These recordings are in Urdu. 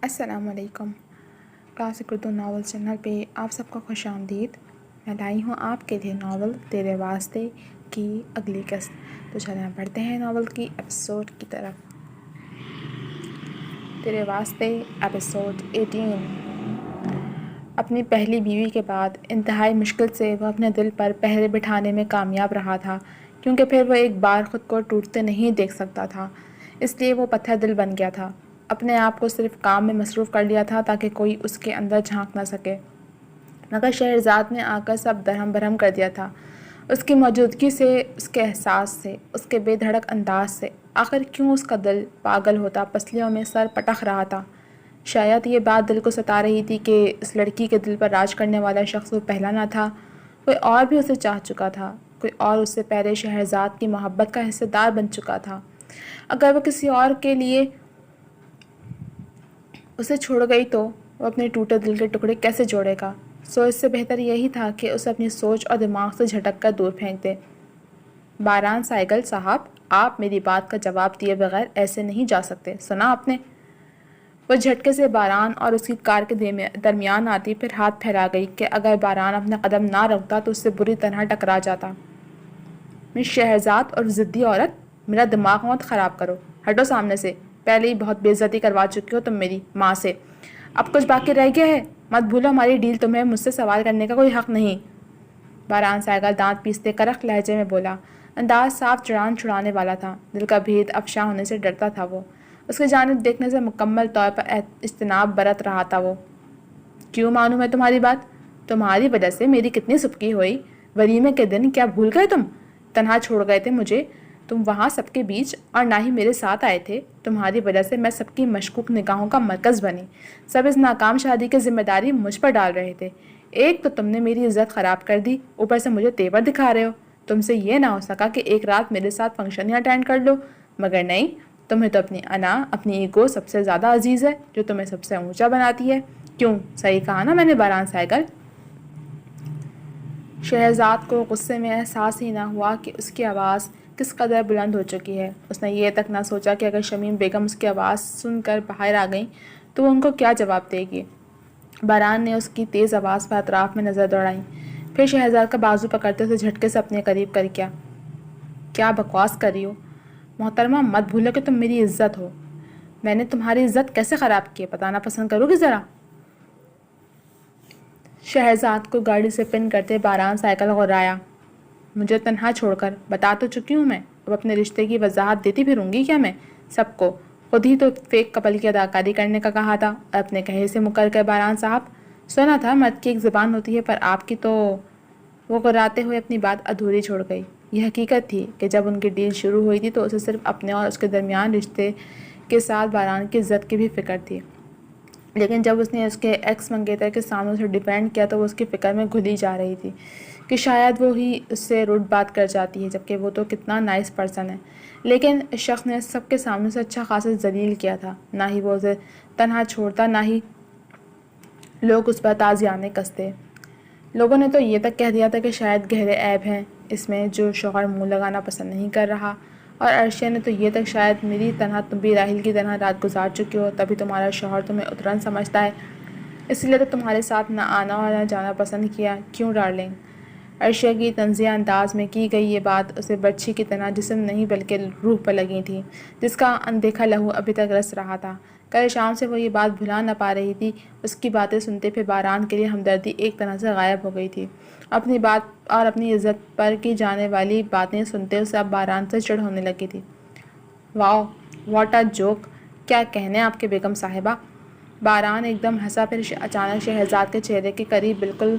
السلام علیکم۔ کلاسک اردو ناول چینل پہ آپ سب کو خوش آمدید۔ میں لائی ہوں آپ کے لیے ناول تیرے واسطے کی اگلی قسط۔ تو چلیں پڑھتے ہیں ناول کی ایپیسوڈ کی طرف۔ تیرے واسطے ایپیسوڈ 18۔ اپنی پہلی بیوی کے بعد انتہائی مشکل سے وہ اپنے دل پر پہرے بٹھانے میں کامیاب رہا تھا، کیونکہ پھر وہ ایک بار خود کو ٹوٹتے نہیں دیکھ سکتا تھا، اس لیے وہ پتھر دل بن گیا تھا۔ اپنے آپ کو صرف کام میں مصروف کر لیا تھا تاکہ کوئی اس کے اندر جھانک نہ سکے، مگر شہرزاد نے آ کر سب درہم برہم کر دیا تھا، اس کی موجودگی سے، اس کے احساس سے، اس کے بے دھڑک انداز سے۔ آخر کیوں اس کا دل پاگل ہوتا پسلیوں میں سر پٹک رہا تھا؟ شاید یہ بات دل کو ستا رہی تھی کہ اس لڑکی کے دل پر راج کرنے والا شخص وہ پہلا نہ تھا، کوئی اور بھی اسے چاہ چکا تھا، کوئی اور اس سے پہلے شہرزاد کی محبت کا حصہ دار بن چکا تھا۔ اگر وہ کسی اور کے لیے اسے چھوڑ گئی تو وہ اپنے ٹوٹے دل کے ٹکڑے کیسے جوڑے گا؟ سو اس سے بہتر یہی تھا کہ اسے اپنی سوچ اور دماغ سے جھٹک کر دور پھینک دے۔ باران سائیکل صاحب، آپ میری بات کا جواب دیے بغیر ایسے نہیں جا سکتے، سنا آپ نے؟ وہ جھٹکے سے باران اور اس کی کار کے درمیان آتی، پھر ہاتھ پھیلا گئی کہ اگر باران اپنا قدم نہ روکتا تو اس سے بری طرح ٹکرا جاتا۔ مس شہرزاد اور ضدی عورت، میرا دماغ مت خراب کرو، ہٹو سامنے سے، پہلے ہی بہت بے عزتی کروا چکی ہو تم میری ماں سے، اب کچھ باقی رہ گیا ہے؟ مت بھولو ہماری ڈیل، تمہیں مجھ سے سوال کرنے کا کوئی حق نہیں۔ باران سائیکل دانت پیستے کرخت لہجے میں بولا، انداز صاف چڑان چھڑانے والا تھا، دل کا بھید افشاں ہونے سے ڈرتا تھا وہ، اس کی جانب دیکھنے سے مکمل طور پر اجتناب برت رہا تھا وہ۔ کیوں مانوں میں تمہاری بات؟ تمہاری وجہ سے میری کتنی سبکی ہوئی، ولیمے کے دن کیا بھول گئے تم؟ تنہا چھوڑ گئے تھے مجھے تم وہاں سب کے بیچ، اور نہ ہی میرے ساتھ آئے تھے، تمہاری وجہ سے میں سب کی مشکوک نگاہوں کا مرکز بنی، سب اس ناکام شادی کی ذمہ داری مجھ پر ڈال رہے تھے، ایک تو تم نے میری عزت خراب کر دی، اوپر سے مجھے تیور دکھا رہے ہو، تم سے یہ نہ ہو سکا کہ ایک رات میرے ساتھ فنکشن ہی اٹینڈ کر لو، مگر نہیں، تمہیں تو اپنی انا، اپنی ایگو سب سے زیادہ عزیز ہے، جو تمہیں سب سے اونچا بناتی ہے، کیوں؟ صحیح کہا نا میں نے باران سائیکل؟ شہرزاد کو غصے میں احساس ہی نہ ہوا کہ اس کی آواز کس قدر بلند ہو چکی ہے، اس نے یہ تک نہ سوچا کہ اگر شمیم بیگم اس کی آواز سن کر باہر آ گئیں تو وہ ان کو کیا جواب دے گی۔ باران نے اس کی تیز آواز پر اطراف میں نظر دوڑائی، پھر شہرزاد کا بازو پکڑتے اسے جھٹکے سے اپنے قریب کر کیا بکواس کر رہی ہو؟ محترمہ مت بھولو کہ تم میری عزت ہو، میں نے تمہاری عزت کیسے خراب کی ہے بتانا پسند کرو گی ذرا؟ شہرزاد کو گاڑی سے پن کرتے باران سائیکل غرایا، مجھے تنہا چھوڑ کر، بتا تو چکی ہوں میں، اب اپنے رشتے کی وضاحت دیتی پھروں گی کیا میں سب کو؟ خود ہی تو فیک کپل کی اداکاری کرنے کا کہا تھا، اور اپنے کہے سے مکر گئے باران صاحب، سنا تھا مرد کی ایک زبان ہوتی ہے پر آپ کی تو… وہ غراتے ہوئے اپنی بات ادھوری چھوڑ گئی۔ یہ حقیقت تھی کہ جب ان کی ڈیل شروع ہوئی تھی تو اسے صرف اپنے اور اس کے درمیان رشتے کے ساتھ باران کی عزت کی بھی فکر تھی، لیکن جب اس نے اس کے ایکس منگیتر کے سامنے اسے ڈیفینڈ کیا تو وہ اس کی فکر میں گھلی جا رہی تھی کہ شاید وہ ہی اس سے روڈ بات کر جاتی ہے، جبکہ وہ تو کتنا نائس پرسن ہے، لیکن اس شخص نے سب کے سامنے سے اچھا خاصا ذلیل کیا تھا، نہ ہی وہ اسے تنہا چھوڑتا، نہ ہی لوگ اس پر تازیانے کستے۔ لوگوں نے تو یہ تک کہہ دیا تھا کہ شاید گہرے عیب ہیں اس میں جو شوہر منہ لگانا پسند نہیں کر رہا، اور عرشیہ نے تو یہ تک شاید میری طرح تم بھی راحیل کی طرح رات گزار چکی ہو، تبھی تمہارا شوہر تمہیں اترن سمجھتا ہے، اس لیے تو تمہارے ساتھ نہ آنا اور نہ جانا پسند کیا، کیوں ڈارلنگ؟ عرشیہ کی طنزیہ انداز میں کی گئی یہ بات اسے برچھی کی طرح جسم نہیں بلکہ روح پر لگی تھی، جس کا اندیکھا لہو ابھی تک رس رہا تھا۔ کل شام سے وہ یہ بات بھلا نہ پا رہی تھی، اس کی باتیں سنتے پھر باران کے لیے ہمدردی ایک طرح سے غائب ہو گئی تھی، اپنی بات اور اپنی عزت پر کی جانے والی باتیں سنتے اسے اب باران سے چڑ ہونے لگی تھی۔ واو، واٹ اے جوک، کیا کہنے آپ کے بیگم صاحبہ؟ باران ایک دم ہنسا، پھر اچانک شہرزاد کے چہرے کے قریب بالکل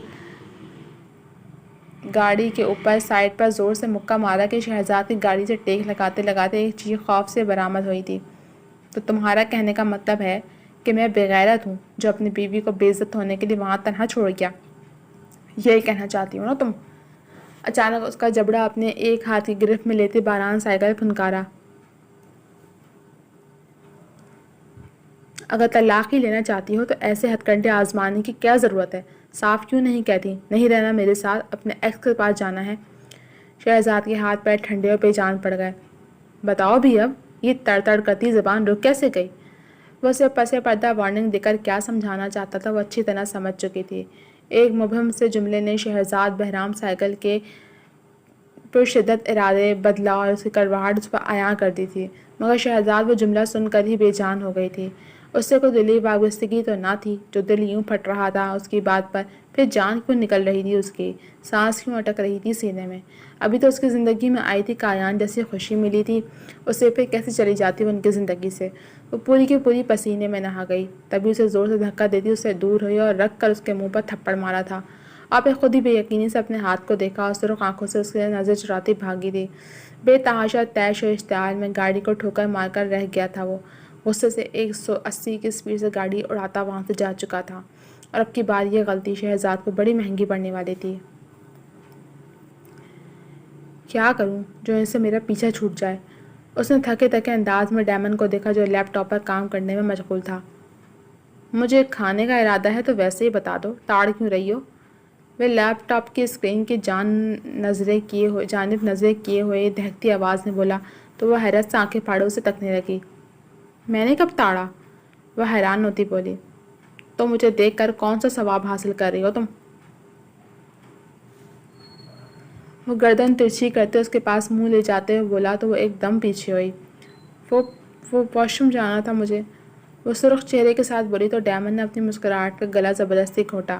گاڑی کے اوپر سائڈ پر زور سے مکہ مارا کہ شہرزاد کی گاڑی سے ٹیک لگاتے لگاتے ایک چیخ خوف سے برآمد ہوئی تھی۔ تو تمہارا کہنے کا مطلب ہے کہ میں بے غیرت ہوں جو اپنی بیوی کو بے عزت ہونے کے لیے وہاں تنہا چھوڑ گیا، یہی کہنا چاہتی ہوں نا تم؟ اچانک اس کا جبڑا اپنے ایک ہاتھ کی گرفت میں لیتے باران سائیکل پھنکارا، اگر طلاق ہی لینا چاہتی ہو تو ایسے ہتھ کنڈے آزمانے کی کیا ضرورت ہے؟ صاف کیوں نہیں کہتی نہیں رہنا میرے ساتھ، اپنے ایکس کے پاس جانا ہے؟ شہرزاد کے ہاتھ پیر ٹھنڈے اور بے جان پڑ گئے۔ بتاؤ بھی اب، یہ تڑ تڑ کرتی زبان رک کیسے گئی؟ وہ اسے پس پردہ وارننگ دے کر کیا سمجھانا چاہتا تھا وہ اچھی طرح سمجھ چکی تھی۔ ایک مبہم سے جملے نے شہرزاد بہرام سائیکل کے پرشدت ارادے بدلا اور اس کی کڑواہٹ اس پر عیاں کر دی تھی، مگر شہرزاد وہ جملہ سن کر ہی بے جان ہو گئی تھی۔ اس سے کوئی دلی وابستگی تو نہ تھی، جو دل یوں پھٹ رہا تھا اس کی بات پر، پھر جان کیوں نکل رہی تھی اس کی، سانس کیوں اٹک رہی تھی سینے میں۔ ابھی تو اس کی زندگی میں آئی تھی کایان جیسی خوشی ملی تھی، اسے پھر کیسے چلی جاتی وہ ان کی زندگی سے۔ وہ پوری کی پوری پسینے میں نہا گئی، تبھی اسے زور سے دھکا دیتی اس سے دور ہوئی اور رکھ کر اس کے منہ پر تھپڑ مارا تھا۔ آپ نے خود ہی بے یقینی سے اپنے ہاتھ کو دیکھا اور سرخ آنکھوں سے اس کی نظر چراتی بھاگی تھی۔ بے تحاشا طیش و اشتعال میں گاڑی کو ٹھوکر مار کر رہ گیا تھا وہ، غصے سے 180 کی سپیڈ سے گاڑی اڑاتا وہاں سے جا چکا تھا، اور اب کی بار یہ غلطی شہزاد کو بڑی مہنگی پڑنے والی تھی۔ کیا کروں جو ان سے میرا پیچھا چھوٹ جائے؟ اس نے تھکے تھکے انداز میں ڈیمن کو دیکھا جو لیپ ٹاپ پر کام کرنے میں مشغول تھا۔ مجھے کھانے کا ارادہ ہے تو ویسے ہی بتا دو، تاڑ کیوں رہی ہو؟ وہ لیپ ٹاپ کی اسکرین کی جانب نظریں کیے ہوئے دہکتی آواز میں بولا تو وہ حیرت سے آنکھیں پھاڑے اسے تکنے لگی۔ میں نے کب تاڑا؟ وہ حیران ہوتی بولی۔ تو مجھے دیکھ کر کون سا ثواب حاصل کر رہی ہو تم؟ وہ گردن ترچھی کرتے اس کے پاس منہ لے جاتے ہوئے بولا تو وہ ایک دم پیچھے ہوئی۔ وہ واش روم جانا تھا مجھے، وہ سرخ چہرے کے ساتھ بولی تو ڈیمن نے اپنی مسکراہٹ کا گلا زبردستی گھونٹا۔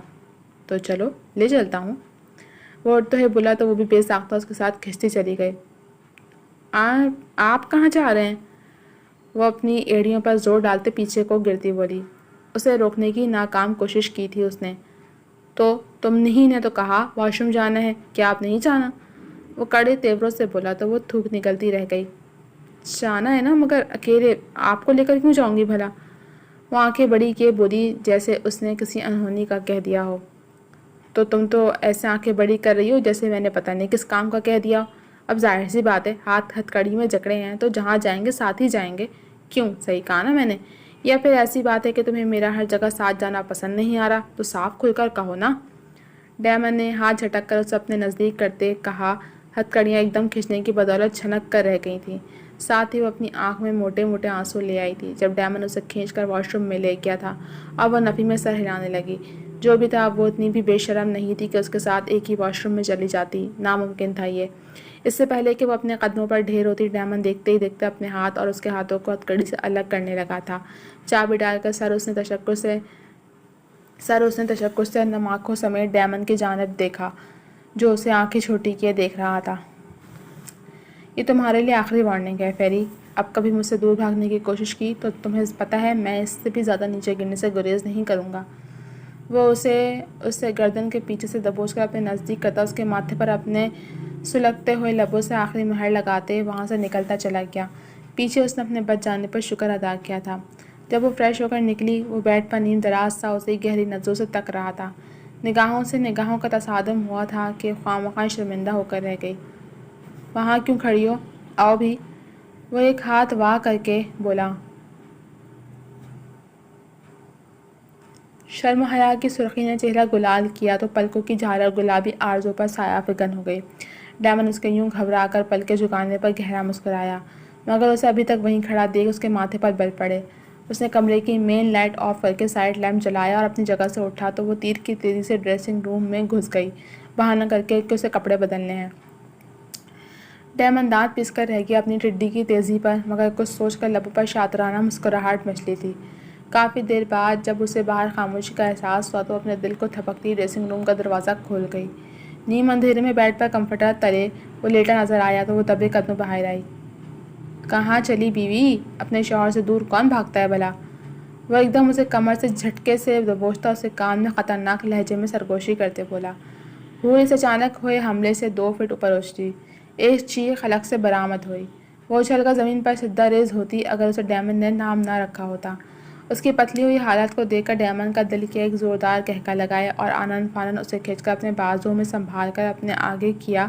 تو چلو لے چلتا ہوں، وہ اٹھتے ہوئے بولا تو وہ بھی بے ساختہ اس کے ساتھ کھنچتی چلی گئی۔ آپ کہاں جا رہے ہیں؟ وہ اپنی ایڑیوں پر زور ڈالتے پیچھے کو گرتی بولی۔ اسے روکنے کی ناکام کوشش کی تھی اس نے۔ تو تم ہی نے تو کہا واش روم جانا ہے، کیا آپ نہیں جانا؟ وہ کڑے تیوروں سے بولا تو وہ تھوک نکلتی رہ گئی۔ جانا ہے نا، مگر اکیلے آپ کو لے کر کیوں جاؤں گی بھلا؟ وہ آنکھیں بڑی کیے بولی جیسے اس نے کسی انہونی کا کہہ دیا ہو۔ تو تم تو ایسے آنکھیں بڑی کر رہی ہو جیسے میں نے پتہ نہیں کس کام کا کہہ دیا۔ اب ظاہر سی بات ہے، ہاتھ ہتھ کڑی میں جکڑے ہیں تو جہاں جائیں گے ساتھ ہی جائیں گے۔ کیوں، صحیح کہا نا میں نے؟ یا پھر ایسی بات ہے کہ تمہیں میرا ہر جگہ ساتھ جانا پسند نہیں آ رہا؟ تو صاف کھل کر کہو نا۔ ڈیمن نے ہاتھ جھٹک کر اسے اپنے نزدیک کرتے کہا۔ ہتھ کڑیاں ایک دم کھینچنے کی بدولت چھنک کر رہ گئی تھیں، ساتھ ہی وہ اپنی آنکھ میں موٹے موٹے آنسو لے آئی تھی جب ڈیمن اسے کھینچ کر واش روم میں لے گیا تھا، اور وہ نفی میں سر ہلانے لگی۔ جو بھی تھا وہ اتنی بھی بے شرم نہیں تھی کہ اس کے ساتھ ایک ہی واش روم میں چلی جاتی، ناممکن تھا یہ۔ اس سے پہلے کہ وہ اپنے قدموں پر ڈھیر ہوتی، ڈیمن دیکھتے ہی دیکھتے اپنے ہاتھ اور اس کے ہاتھوں کو ہتھکڑی سے الگ کرنے لگا تھا۔ چابی ڈال کر سر اس نے تشکر سے نم آنکھوں سمیت ڈیمن کی جانب دیکھا جو اسے آنکھیں چھوٹی کیے دیکھ رہا تھا۔ یہ تمہارے لیے آخری وارننگ ہے فیری، اب کبھی مجھ سے دور بھاگنے کی کوشش کی تو تمہیں پتہ ہے میں اس سے بھی زیادہ نیچے گرنے سے گریز نہیں کروں گا۔ وہ اسے گردن کے پیچھے سے دبوچ کر اپنے نزدیک کرتا، اس کے ماتھے پر اپنے سلگتے ہوئے لبوں سے آخری مہر لگاتے وہاں سے نکلتا چلا گیا۔ پیچھے اس نے اپنے بچ جانے پر شکر ادا کیا تھا۔ جب وہ فریش ہو کر نکلی، وہ بیڈ پر نیم دراز سا اسے گہری نظروں سے تک رہا تھا۔ نگاہوں سے نگاہوں کا تصادم ہوا تھا کہ خواہ شرمندہ ہو کر رہ گئی۔ وہاں کیوں کھڑی ہو؟ آؤ بھی، وہ ایک ہاتھ واہ کر کے بولا۔ شرم و حیا کی سرخی نے چہرہ گلال کیا تو پلکوں کی جھالر گلابی آرزوں پر سایہ فگن ہو گئی۔ ڈیمن اس کے یوں گھبرا کر پلکیں جھکانے پر گہرا مسکرایا، مگر اسے ابھی تک وہیں کھڑا دیکھ اس کے ماتھے پر بل پڑے۔ اس نے کمرے کی مین لائٹ آف کر کے سائڈ لیمپ جلایا اور اپنی جگہ سے اٹھا تو وہ تیر کی تیزی سے ڈریسنگ روم میں گھس گئی، بہانہ کر کے کہ اسے کپڑے بدلنے ہیں۔ ڈیمن دانت پیس کر رہ گیا اپنی ٹڈی کی تیزی پر، مگر کچھ سوچ کر لبوں پر شاطرانہ مسکراہٹ مچلی تھی۔ کافی دیر بعد جب اسے باہر خاموشی کا احساس ہوا تو اپنے دل کو تھپکتی ڈریسنگ روم کا دروازہ کھول گئی۔ نیم اندھیرے میں بیڈ پر کمفرٹر تلے وہ لیٹا نظر آیا تو وہ دبے قدموں باہر آئی۔ کہاں چلی بیوی؟ اپنے شوہر سے دور کون بھاگتا ہے بھلا؟ وہ ایک دم اسے کمر سے جھٹکے سے دبوچتا اسے کان میں خطرناک لہجے میں سرگوشی کرتے بولا۔ وہ اس اچانک ہوئے حملے سے 2 فٹ اوپر اچھی، ایک چیخ حلق سے برآمد ہوئی۔ وہ اچھل کر زمین پر سدھا ریز ہوتی اگر اسے ڈیمن نے نام نہ رکھا ہوتا۔ اس کی پتلی ہوئی حالت کو دیکھ کر ڈیمن کا دل کیا ایک زوردار قہقہ لگایا اور آنن فانن اسے کھینچ کر اپنے بازوؤں میں سنبھال کر اپنے آگے کیا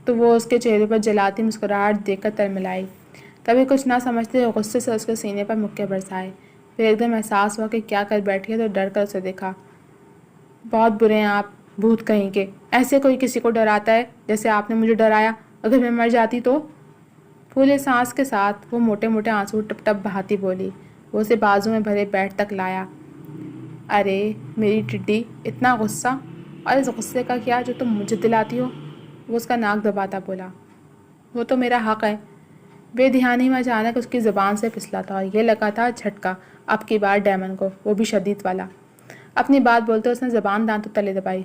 تو وہ اس کے چہرے پر جلاتی مسکراہٹ دیکھ کر تلملائی۔ تبھی کچھ نہ سمجھتے غصے سے اس کے سینے پر مکے برسائے۔ پھر ایک دم احساس ہوا کہ کیا کر بیٹھی ہے تو ڈر کر اسے دیکھا۔ بہت برے ہیں آپ، بھوت کہیں کے، ایسے کوئی کسی کو ڈراتا ہے جیسے آپ نے مجھے ڈرایا؟ اگر میں مر جاتی تو؟ پھولے سانس کے ساتھ وہ موٹے موٹے آنسو ٹپ ٹپ بہاتی بولی۔ وہ اسے بازو میں بھرے بیڈ تک لایا۔ ارے میری ٹڈی، اتنا غصہ؟ اور اس غصے کا کیا جو تم مجھے دلاتی ہو؟ وہ اس کا ناک دباتا بولا۔ وہ تو میرا حق ہے۔ بے دھیانی میں اچانک اس کی زبان سے پھسلا تھا اور یہ لگا تھا جھٹکا اب کی بار ڈیمن کو، وہ بھی شدید والا۔ اپنی بات بولتے اس نے زبان دانتوں تلے دبائی۔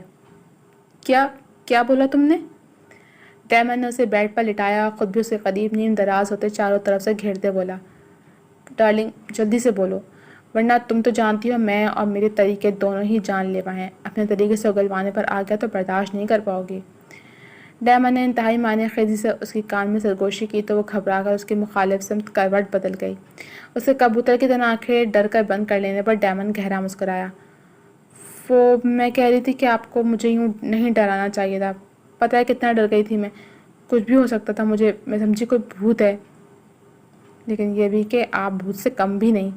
کیا بولا تم نے؟ ڈیمن نے اسے بیڈ پر لٹایا اور خود بھی اس کے قریب نیم دراز ہوتے چاروں طرف سے گھیرتے بولا۔ ڈارلنگ جلدی سے بولو، ورنہ تم تو جانتی ہو میں اور میرے طریقے دونوں ہی جان لیوا ہیں۔ اپنے طریقے سے اگلوانے پر آ گیا تو برداشت نہیں کر پاؤ گی۔ ڈیمن نے انتہائی معنی خیزی سے اس کی کان میں سرگوشی کی تو وہ گھبرا کر اس کی مخالف سمت کروٹ بدل گئی۔ اس کے کبوتر کی طرح آنکھیں ڈر کر بند کر لینے پر ڈیمن گہرا مسکرایا۔ وہ میں کہہ رہی تھی کہ آپ کو مجھے یوں نہیں ڈرانا چاہیے تھا۔ پتہ ہے کتنا ڈر گئی تھی میں، کچھ بھی ہو سکتا تھا مجھے، میں سمجھی کوئی بھوت ہے، لیکن یہ بھی کہ آپ بھوت سے کم بھی نہیں۔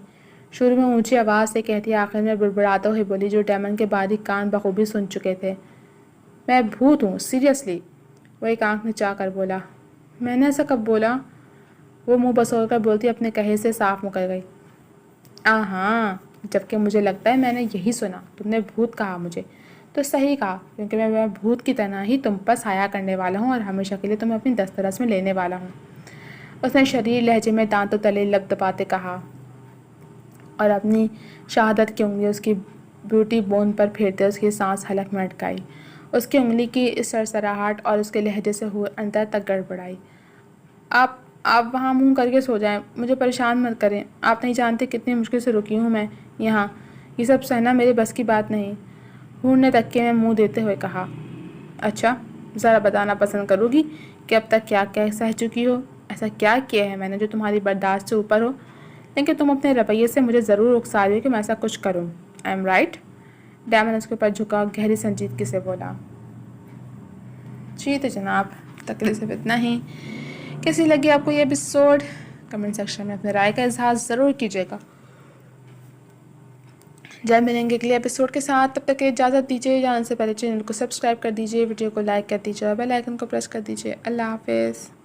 شروع میں اونچی آواز سے کہتی، آخر میں بڑبڑاتے ہوئے بولی جو ڈیمن کے باریک کان بخوبی سن چکے تھے۔ میں بھوت ہوں سیریسلی؟ وہ ایک آنکھ نچا کر بولا۔ میں نے ایسا کب بولا؟ وہ منہ بسور کر بولتی اپنے کہے سے صاف مکر گئی۔ ہاں، جبکہ مجھے لگتا ہے میں نے یہی سنا، تم نے بھوت کہا مجھے، تو صحیح کہا، کیونکہ میں بھوت کی طرح ہی تم پر سایہ کرنے والا ہوں اور ہمیشہ کے لیے تمہیں اپنی دسترس میں لینے والا ہوں۔ اس نے شریر لہجے میں دانتوں تلے لب دباتے کہا اور اپنی شہادت کی انگلی اس کی بیوٹی بون پر پھیرتے اس کی سانس حلق میں اٹکائی۔ اس کی انگلی کی سرسراہٹ اور اس کے لہجے سے ہو اندر تک گڑبڑائی۔ آپ وہاں منہ کر کے سو جائیں، مجھے پریشان مت کریں، آپ نہیں جانتے کتنی مشکل سے رکی ہوں میں یہاں، یہ سب سہنا میرے بس کی بات نہیں۔ ہون نے تکیے میں منہ دیتے ہوئے کہا۔ اچھا، ذرا بتانا پسند کرو گی کہ اب تک کیا کیا سہ چکی ہو؟ ایسا کیا کیا ہے میں نے جو تمہاری برداشت سے اوپر ہو، لیکن تم اپنے رویے سے مجھے ضرور اکسا رہی ہو کہ میں ایسا کچھ کروں۔ I am right? ڈیمن اس کے اوپر جھکا گہری سنجیدگی سے بولا۔ جی تو جناب، تقریر صرف اتنا ہی۔ کیسی لگی آپ کو یہ ایپیسوڈ؟ کمنٹ سیکشن میں اپنے رائے کا اظہار ضرور کیجیے گا۔ جب ملیں گے اگلے ایپیسوڈ کے ساتھ، تب تک اجازت دیجیے۔ جانے سے پہلے چینل کو سبسکرائب کر دیجیے، ویڈیو کو لائک کر دیجیے اور بیل آئیکن کو پریس کر دیجیے۔ اللہ حافظ۔